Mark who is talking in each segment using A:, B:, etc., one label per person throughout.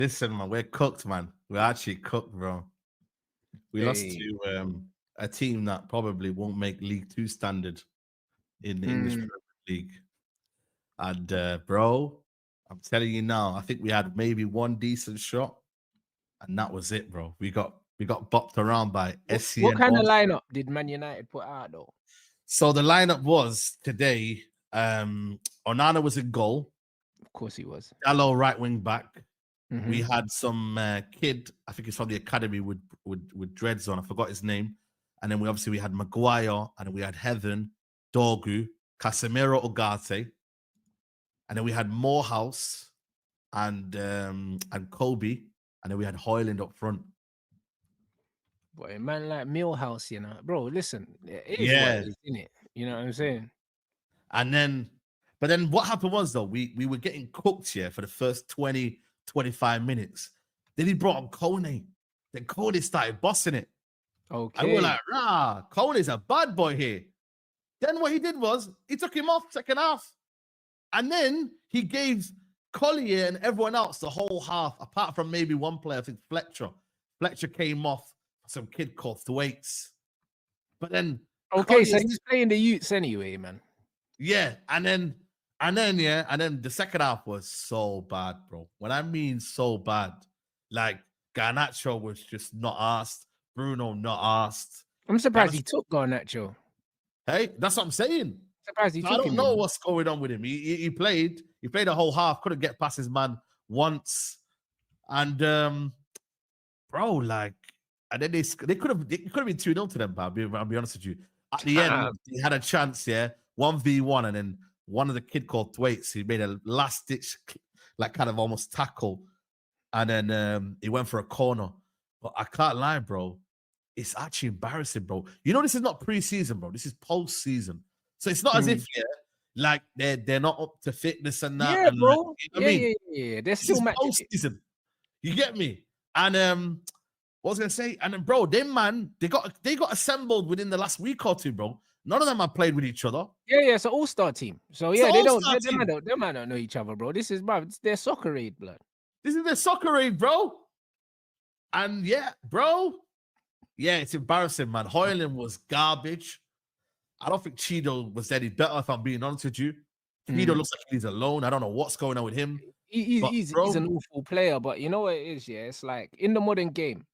A: Listen, man, we're cooked, man. We're actually cooked, bro. We lost
B: Hey.
A: to a team that probably won't make League Two standard in the English
B: Mm.
A: Premier League. And bro, I'm telling you now, I think we had maybe one decent shot, and that was it, bro. We got bopped around by
B: What
A: SCN
B: kind of
A: Arsenal.
B: lineup did Man United put out though?
A: So the lineup was today, Onana was in goal,
B: Of course he was.
A: Dallo right wing back. We
B: Hmm.
A: had some kid, I think it's from the academy with dreads on. I forgot his name. And then we had Maguire, and then we had Heaven, Dorgu, Casemiro Ugarte, and then we had Morehouse and Kobe, and then we had Hoyland up front.
B: Boy, man like Millhouse, you know, bro. Listen, it is what
A: Yeah.
B: it is, innit? You know what I'm saying?
A: And then, but then what happened was though, we were getting cooked here for the first 20, 25 minutes. Then he brought on Kone. Then Kone started bossing it. And we're
B: Okay.
A: like, rah, Kone's a bad boy here. Then what he did was he took him off second half. And then he gave Collier and everyone else the whole half, apart from maybe one player, I think Fletcher. Fletcher came off some kid called Thwaites. But then
B: Okay, so
A: Collier's,
B: he's playing the youths anyway, man.
A: yeah, and then the second half was so bad, bro. When I mean so bad, like Garnacho was just not asked, Bruno not asked.
B: I'm surprised
A: Garnacho,
B: he took Garnacho.
A: hey, that's what I'm saying.
B: Surprised he
A: So I
B: took
A: don't
B: him, you
A: know
B: know.
A: what's going on with him. He played a whole half, couldn't get past his man once, and bro, like, and then they could have been 2-0 to them, but I'll be honest with you. At the end,
B: Damn.
A: they had a chance, yeah, 1v1, and then one of the kid called Thwaites, he made a last ditch, like kind of almost tackle, and then he went for a corner. But I can't lie, bro. It's actually embarrassing, bro. You know, this is not preseason, bro. This is postseason. So it's not as
B: Mm.
A: if, yeah, like they're not up to fitness and that.
B: Yeah,
A: And like,
B: bro.
A: you know what I
B: Yeah,
A: mean?
B: yeah, yeah. They're
A: This
B: still
A: is
B: matching it.
A: postseason. You get me? And what was I gonna say? And then, bro, them man, they got assembled within the last week or two, bro. None of them have played with each other.
B: Yeah, yeah. It's an all-star team. So
A: It's an
B: yeah, they don't.
A: all-star team.
B: They might not know each other, bro. This is bro. It's their soccer aid, blood.
A: This is their soccer aid, bro. And yeah, bro. Yeah, it's embarrassing, man. Hoyland was garbage. I don't think Cheeto was any better, if I'm being honest with you. Cheeto looks like he's alone. I don't know what's going on with him. But
B: He's
A: bro,
B: an awful player, but you know what it is, yeah. It's like in the modern game,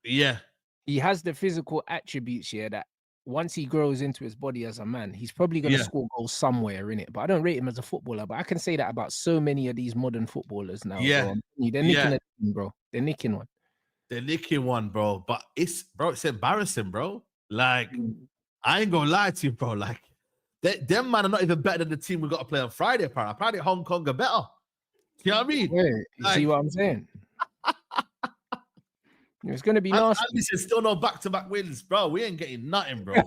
A: yeah,
B: he has the physical attributes here that once he grows into his body as a man, he's probably gonna
A: yeah,
B: score goals somewhere in it. But I don't rate him as a footballer. But I can say that about so many of these modern footballers now,
A: yeah,
B: bro. They're nicking
A: yeah.
B: a team, bro. They're nicking one.
A: They're licking one, bro. But it's embarrassing, bro. Like, I ain't gonna lie to you, bro. Like, them man are not even better than the team we got to play on Friday, apparently. Apparently, Hong Kong are better. You know what I mean?
B: Yeah, you see
A: Like,
B: what I'm saying? It's gonna be
A: at
B: nasty.
A: least there's still no back-to-back wins, bro. We ain't getting nothing, bro.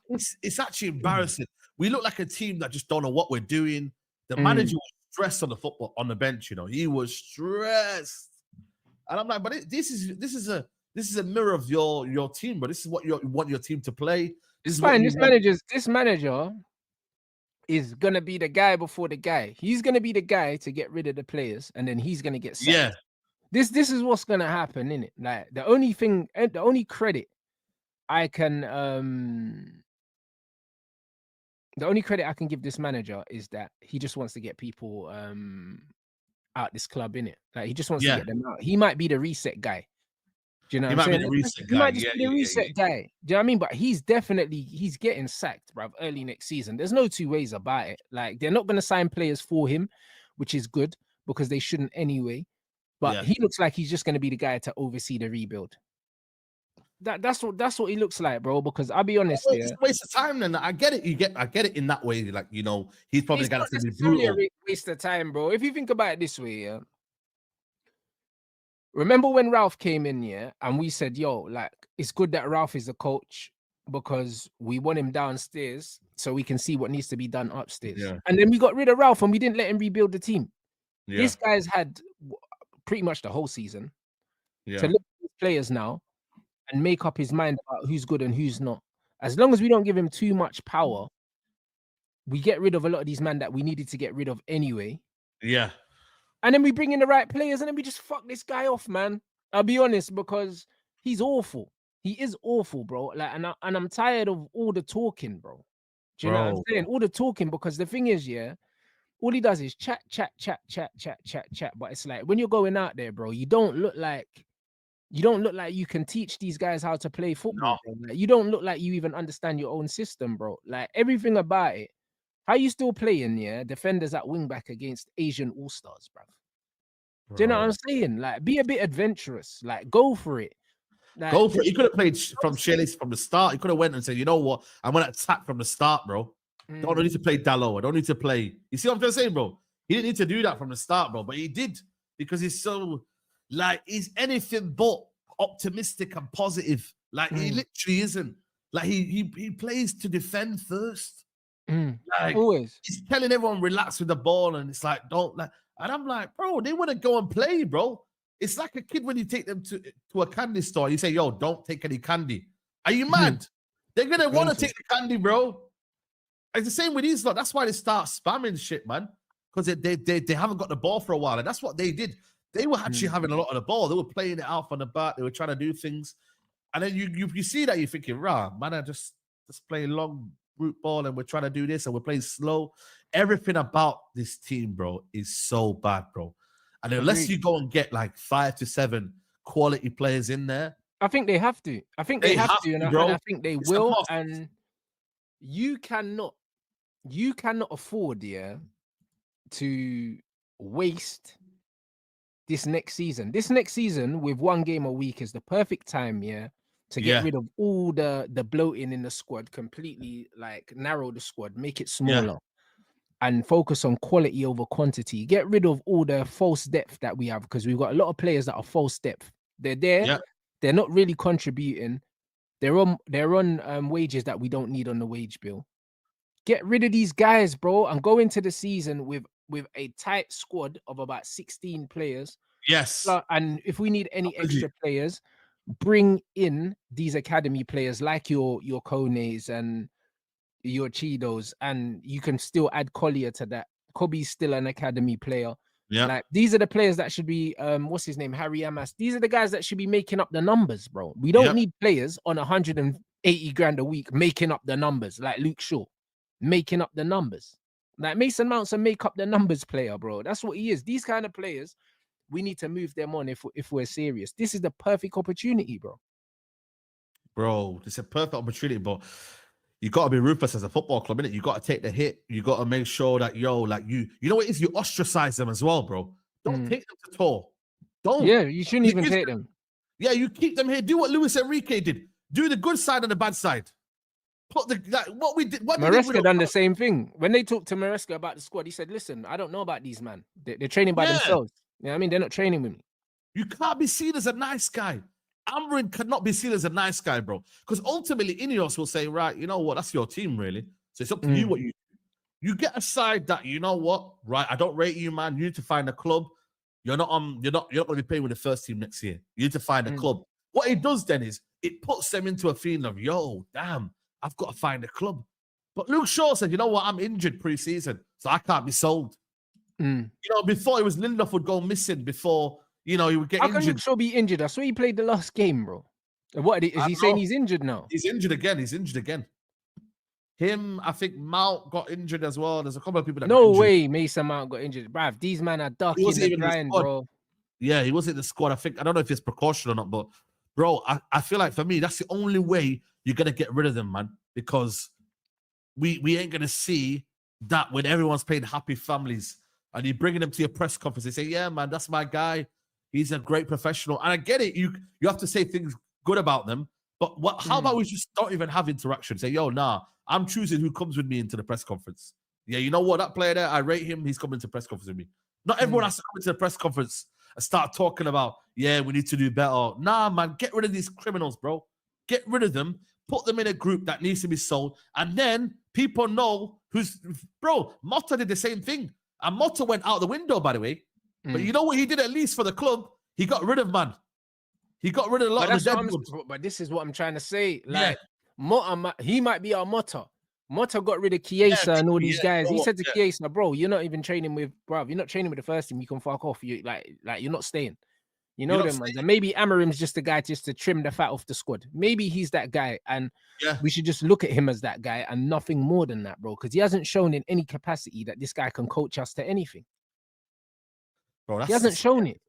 A: It's actually embarrassing. We look like a team that just don't know what we're doing. The manager was stressed on the bench. You know, he was stressed, and I'm like, but this is a mirror of your team, but this is what you want your team to play. This
B: It's
A: is what
B: fine.
A: you want.
B: This manager is gonna be the guy before the guy. He's gonna be the guy to get rid of the players, and then he's gonna get sacked.
A: Yeah,
B: This is what's gonna happen, innit? Like the only credit I can give this manager is that he just wants to get people out this club, innit? Like he just wants to
A: yeah.
B: get them out. He might be the reset guy. Do you know
A: He
B: what I'm
A: might be
B: saying?
A: the reset
B: He
A: guy.
B: might just
A: Yeah,
B: be the
A: yeah, yeah,
B: reset guy. Do you know what I mean? But he's getting sacked, bruv, early next season. There's no two ways about it. Like they're not gonna sign players for him, which is good because they shouldn't anyway. But
A: yeah.
B: he looks like he's just gonna be the guy to oversee the rebuild. That's what he looks like, bro. Because I'll be honest,
A: Well,
B: yeah,
A: it's a waste of time. Then I get it. I get it in that way. Like, you know, he's probably
B: it's
A: gonna
B: not
A: have to be
B: necessarily a
A: brutal.
B: waste of time, bro. If you think about it this way, yeah. Remember when Ralph came in, yeah, and we said, yo, like, it's good that Ralph is the coach because we want him downstairs so we can see what needs to be done upstairs.
A: Yeah,
B: And then we got rid of Ralph and we didn't let him rebuild the team.
A: yeah,
B: This guy's had pretty much the whole season to
A: yeah,
B: look at his players now and make up his mind about who's good and who's not. As long as we don't give him too much power, we get rid of a lot of these men that we needed to get rid of anyway.
A: yeah.
B: And then we bring in the right players, and then we just fuck this guy off, man. I'll be honest, because he's awful. He is awful, bro. Like, and I'm tired of all the talking, bro. Do you know what I'm
A: Bro.
B: saying? All the talking, because the thing is, yeah, all he does is chat. But it's like when you're going out there, bro, you don't look like you can teach these guys how to play football, bro. Like, you don't look like you even understand your own system, bro. Like everything about it. How you still playing, yeah? Defenders at wing back against Asian all-stars, bro. Do you know what I'm saying? Like, be a bit adventurous. Like, go for it. Like,
A: Go for it. He could have played from Shelley's from the start. He could have went and said, you know what? I'm going to attack from the start, bro. Don't need to play Dallo. I don't need to play. You see what I'm trying to say, bro? He didn't need to do that from the start, bro. But he did, because he's so, like, he's anything but optimistic and positive. Like, he literally isn't. Like, he plays to defend first. Like,
B: always.
A: he's telling everyone relax with the ball, and it's like, don't, like, and I'm like, bro, they want to go and play, bro. It's like a kid when you take them to a candy store. You say, yo, don't take any candy. Are you mad? They're going to want to take the candy, bro. It's the same with these lot. That's why they start spamming shit, man. Because they haven't got the ball for a while. And that's what they did. They were actually having a lot of the ball. They were playing it out from the back. They were trying to do things. And then you see that, you're thinking, rah, man, I just playing long route ball, and we're trying to do this, and we're playing slow. Everything about this team, bro, is so bad, bro. And unless you go and get like 5 to 7 quality players in there,
B: I think they have to. I think they have to, and I think they will. And you cannot afford, yeah, to waste this next season. This next season with one game a week is the perfect time, yeah, to get rid of all the bloating in the squad, completely like narrow the squad, make it smaller, and focus on quality over quantity. Get rid of all the false depth that we have, because we've got a lot of players that are false depth. They're there, they're not really contributing. They're on wages that we don't need on the wage bill. Get rid of these guys, bro, and go into the season with a tight squad of about 16 players.
A: Yes.
B: And if we need any extra players, bring in these academy players like your Kones and your Cheetos, and you can still add Collier to that. Kobe's still an academy player.
A: Yeah.
B: Like, these are the players that should be what's his name? Harry Amas. These are the guys that should be making up the numbers, bro. We don't need players on 180 grand a week making up the numbers like Luke Shaw. Making up the numbers. Like, Mason Mount's a make up the numbers player, bro. That's what he is. These kind of players, we need to move them on if we're serious. This is the perfect opportunity, bro.
A: Bro, it's a perfect opportunity, but you got to be ruthless as a football club, innit? You got to take the hit. You got to make sure that, yo, like, you know what it is? You ostracize them as well, bro. Don't take them to tour. Don't.
B: Yeah, you shouldn't even take them.
A: Yeah, you keep them here. Do what Luis Enrique did. Do the good side and the bad side. Put what we did.
B: Maresca done the same thing. When they talked to Maresca about the squad, he said, listen, I don't know about these, man. They're training by themselves. You know what I mean? They're not training with me.
A: You can't be seen as a nice guy. Amrin cannot be seen as a nice guy, bro. Because ultimately, Ineos will say, right, you know what? That's your team, really. So it's up to you what you do. You get a side that, you know what? Right, I don't rate you, man. You need to find a club. You're not going to be playing with the first team next year. You need to find a club. What it does then is it puts them into a feeling of, yo, damn, I've got to find a club. But Luke Shaw said, you know what? I'm injured pre-season, so I can't be sold. You know, before it was Lindelof would go missing before, you know, he would get injured. How can
B: Luke Shaw be injured? I saw he played the last game, bro. What is he saying? He's injured now?
A: He's injured again. Him, I think Mount got injured as well. There's a couple of people that
B: no way Mason Mount got injured. Bruv, these men are ducking the grind, bro.
A: Yeah, he wasn't in the squad. I don't know if it's precaution or not, but bro, I feel like for me, that's the only way you're gonna get rid of them, man. Because we ain't gonna see that when everyone's playing happy families and you're bringing them to your press conference. They say, yeah, man, that's my guy. He's a great professional. And I get it. You have to say things good about them. But how about we just don't even have interaction? Say, yo, nah, I'm choosing who comes with me into the press conference. Yeah, you know what? That player there, I rate him. He's coming to press conference with me. Not everyone has to come into the press conference and start talking about, yeah, we need to do better. Nah, man, get rid of these criminals, bro. Get rid of them. Put them in a group that needs to be sold. And then people know who's... Bro, Motta did the same thing. And Motta went out the window, by the way. But you know what he did at least for the club? He got rid of, man. He got rid of a lot of the dead ones.
B: But this is what I'm trying to say. Like, Motta, he might be our Motta, Motta got rid of Chiesa and all these guys. He said to
A: yeah.
B: Chiesa, bro, you're not even training with, bro. You're not training with the first team. You can fuck off. You like you're not staying. You know them ones. And maybe Amarim's just the guy just to trim the fat off the squad. Maybe he's that guy, and we should just look at him as that guy and nothing more than that, bro. Because he hasn't shown in any capacity that this guy can coach us to anything.
A: Bro,
B: he hasn't shown it.